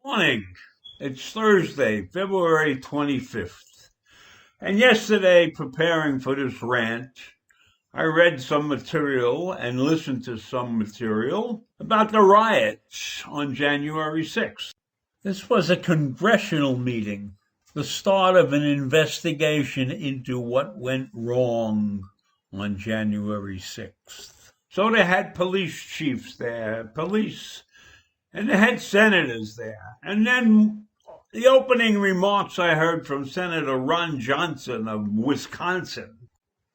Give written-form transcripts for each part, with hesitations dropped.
Morning. It's Thursday, February 25th. And yesterday, preparing for this rant, I read some material and listened to some material about the riots on January 6th. This was a congressional meeting, the start of an investigation into what went wrong on January 6th. So they had police chiefs there, and they had senators there. And then the opening remarks I heard from Senator Ron Johnson of Wisconsin.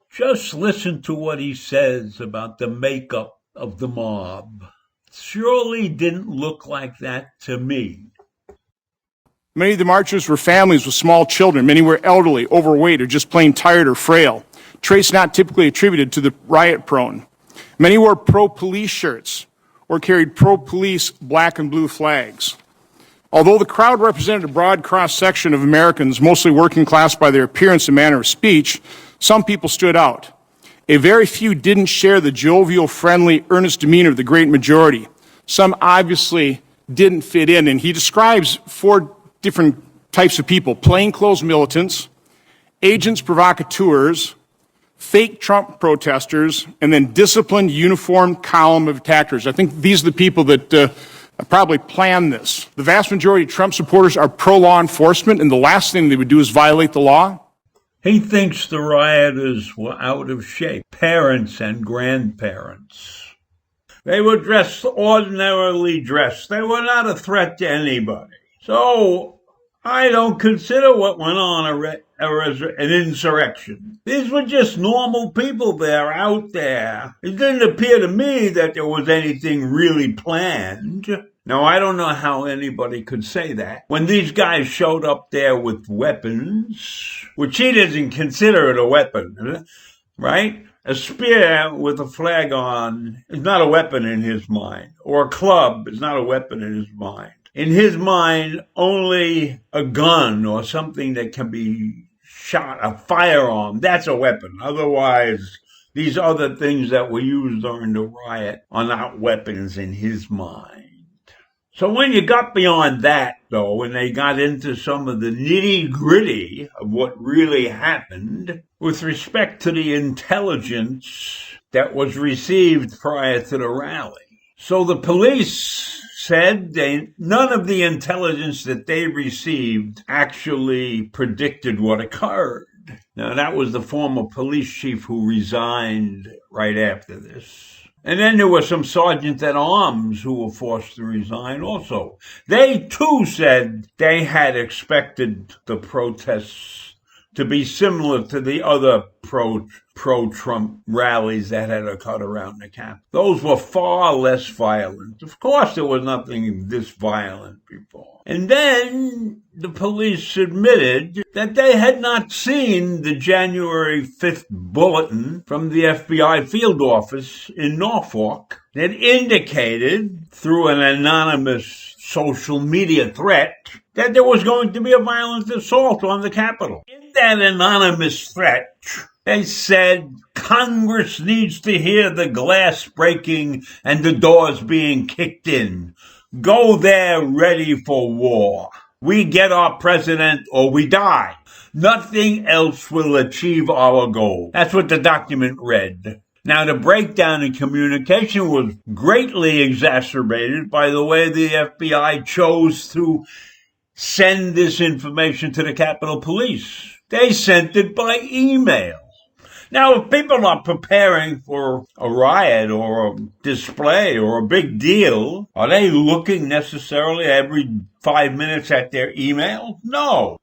Just listen to what he says about the makeup of the mob. Surely didn't look like that to me. Many of the marchers were families with small children. Many were elderly, overweight, or just plain tired or frail, traits not typically attributed to the riot-prone. Many wore pro-police shirts or carried pro-police black and blue flags. Although the crowd represented a broad cross-section of Americans, mostly working class by their appearance and manner of speech, some people stood out. A very few didn't share the jovial, friendly, earnest demeanor of the great majority. Some obviously didn't fit in, and he describes four different types of people: plainclothes militants, agents provocateurs, fake Trump protesters, and then disciplined, uniformed column of attackers. I think these are the people that probably planned this. The vast majority of Trump supporters are pro-law enforcement, and the last thing they would do is violate the law. He thinks the rioters were out of shape, parents and grandparents. They were ordinarily dressed. They were not a threat to anybody. So I don't consider what went on an insurrection. These were just normal people there, out there. It didn't appear to me that there was anything really planned. Now, I don't know how anybody could say that. When these guys showed up there with weapons, which he doesn't consider it a weapon, right? A spear with a flag on is not a weapon in his mind, or a club is not a weapon in his mind. In his mind, only a gun or something that can be shot, a firearm, that's a weapon. Otherwise, these other things that were used during the riot are not weapons in his mind. So when you got beyond that, though, when they got into some of the nitty-gritty of what really happened with respect to the intelligence that was received prior to the rally. So the police said none of the intelligence that they received actually predicted what occurred. Now, that was the former police chief who resigned right after this. And then there were some sergeant-at-arms who were forced to resign also. They, too, said they had expected the protests to be similar to the other pro-Trump rallies that had occurred around the Capitol. Those were far less violent. Of course, there was nothing this violent before. And then the police admitted that they had not seen the January 5th bulletin from the FBI field office in Norfolk that indicated, through an anonymous social media threat, that there was going to be a violent assault on the Capitol. In that anonymous threat, they said Congress needs to hear the glass breaking and the doors being kicked in. Go there ready for war. We get our president or we die. Nothing else will achieve our goal. That's what the document read. Now, the breakdown in communication was greatly exacerbated by the way the FBI chose to send this information to the Capitol Police. They sent it by email. Now, if people are preparing for a riot or a display or a big deal, are they looking necessarily every 5 minutes at their email? No.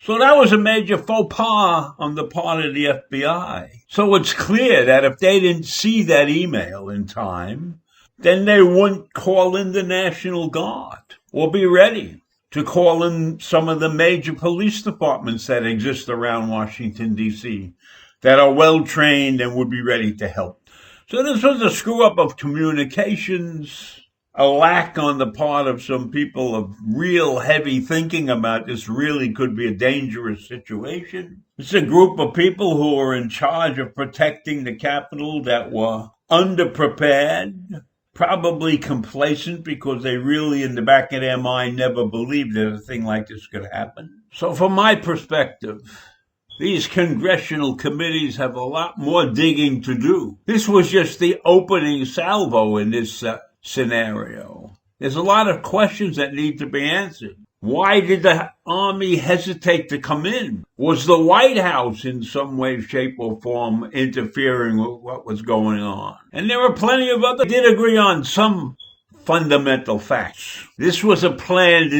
So that was a major faux pas on the part of the FBI. So it's clear that if they didn't see that email in time, then they wouldn't call in the National Guard or be ready to call in some of the major police departments that exist around Washington, D.C., that are well-trained and would be ready to help. So this was a screw-up of communications, a lack on the part of some people of real heavy thinking about this really could be a dangerous situation. It's a group of people who were in charge of protecting the Capitol that were underprepared, probably complacent because they really, in the back of their mind, never believed that a thing like this could happen. So from my perspective, these congressional committees have a lot more digging to do. This was just the opening salvo in this scenario. There's a lot of questions that need to be answered. Why did the Army hesitate to come in? Was the White House in some way, shape, or form interfering with what was going on? And there were plenty of others did agree on some fundamental facts. This was a planned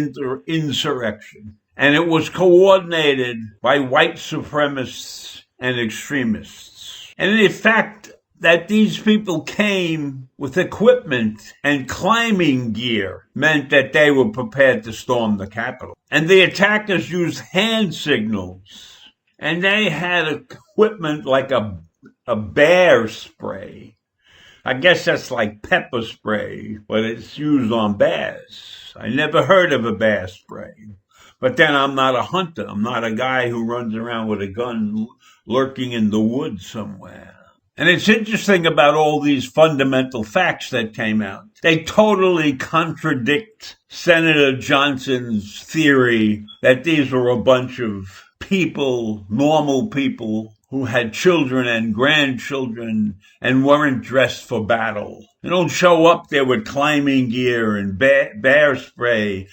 insurrection, and it was coordinated by white supremacists and extremists. And in fact, that these people came with equipment and climbing gear meant that they were prepared to storm the Capitol. And the attackers used hand signals. And they had equipment like a bear spray. I guess that's like pepper spray, but it's used on bears. I never heard of a bear spray. But then I'm not a hunter. I'm not a guy who runs around with a gun lurking in the woods somewhere. And it's interesting about all these fundamental facts that came out. They totally contradict Senator Johnson's theory that these were a bunch of people, normal people, who had children and grandchildren and weren't dressed for battle. They don't show up there with climbing gear and bear spray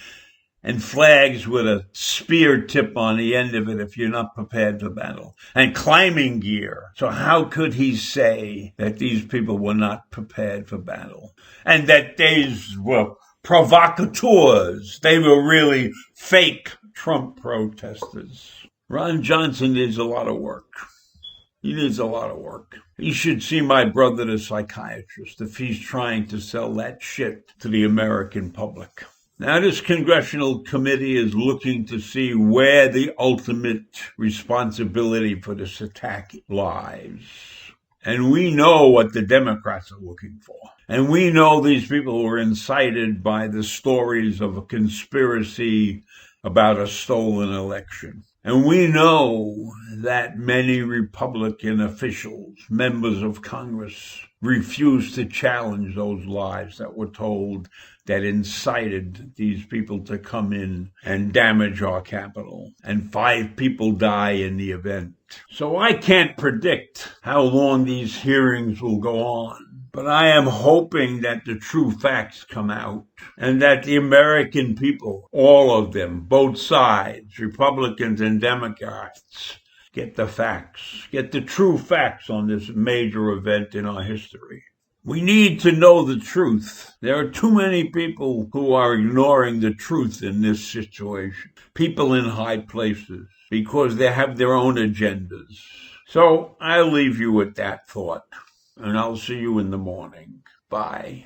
and flags with a spear tip on the end of it if you're not prepared for battle, and climbing gear. So how could he say that these people were not prepared for battle? And that these were provocateurs. They were really fake Trump protesters. Ron Johnson needs a lot of work. He needs a lot of work. He should see my brother, the psychiatrist, if he's trying to sell that shit to the American public. Now, this congressional committee is looking to see where the ultimate responsibility for this attack lies. And we know what the Democrats are looking for. And we know these people were incited by the stories of a conspiracy about a stolen election. And we know that many Republican officials, members of Congress, refused to challenge those lies that were told that incited these people to come in and damage our Capitol. And 5 people die in the event. So I can't predict how long these hearings will go on. But I am hoping that the true facts come out and that the American people, all of them, both sides, Republicans and Democrats, get the facts, get the true facts on this major event in our history. We need to know the truth. There are too many people who are ignoring the truth in this situation. People in high places, because they have their own agendas. So I'll leave you with that thought, and I'll see you in the morning. Bye.